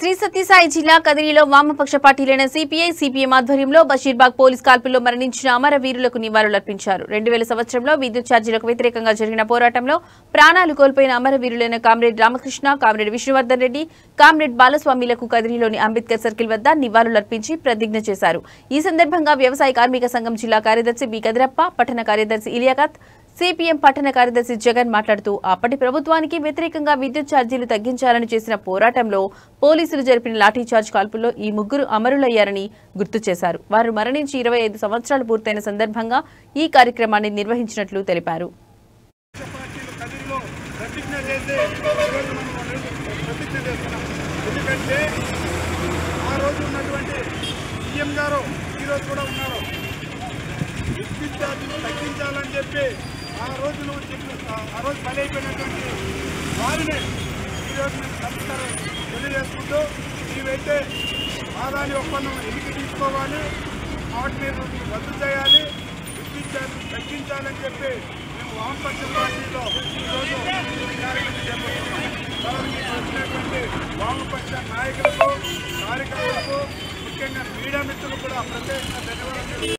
శ్రీ సత్యసాయి జిల్లా కదిరిలో వామపక్ష పార్టీలైన CPI CPM ఆధ్వర్యంలో బషీర్బాగ్ పోలీస్ కాల్పుల్లో మరణించిన అమరవీరులకు నివాళులర్పించారు. 2000 సంవత్సరంలో విద్యుత్ ఛార్జీలకు వ్యతిరేకంగా జరిగిన పోరాటంలో ప్రాణాలు కోల్పోయిన అమరవీరులైన comrade Ramakrishna, comrade Vishnuvardhan Reddy, comrade బాలస్వామిలకు కదిరిలోని అంబేద్కర్ సర్కిల్ వద్ద నివాళులర్పించి ప్రతిజ్ఞ చేశారు. ఈ సందర్భంగా వ్యవసాయ కార్మిక సంఘం జిల్లా కార్యదర్శి బి కదిరప్ప, పట్టణ కార్యదర్శి ఇలియాఖత్, సిపిఎం పట్టణ కార్యదర్శి జగన్ మాట్లాడుతూ అప్పటి ప్రభుత్వానికి వ్యతిరేకంగా విద్యుత్ ఛార్జీలు తగ్గించాలని చేసిన పోరాటంలో పోలీసులు జరిపిన లాఠీచార్జ్ కాల్పుల్లో ఈ ముగ్గురు అమరులయ్యారని గుర్తు చేశారు. వారు మరణించి 25 సంవత్సరాలు పూర్తయిన సందర్భంగా ఈ కార్యక్రమాన్ని నిర్వహించినట్లు తెలిపారు. తగ్గించాలని చెప్పి ఆ రోజు బలైపోయినటువంటి వారిని ఈరోజు మేము సంస్కారం తెలియజేసుకుంటూ నీవైతే ఆదాని ఒప్పందం ఎన్నిక తీసుకోవాలి, వాటిని రద్దు చేయాలి, విద్యుత్ ఛార్జీలు తగ్గించాలని చెప్పి మేము వామపక్ష పార్టీలో ఈరోజు కార్యక్రమం చేపడుతున్నాం. వారికి వచ్చినటువంటి వామపక్ష నాయకులకు, కార్యకర్తలకు, ముఖ్యంగా మీడియా మిత్రులు కూడా ప్రత్యేకంగా ధన్యవాదాలు.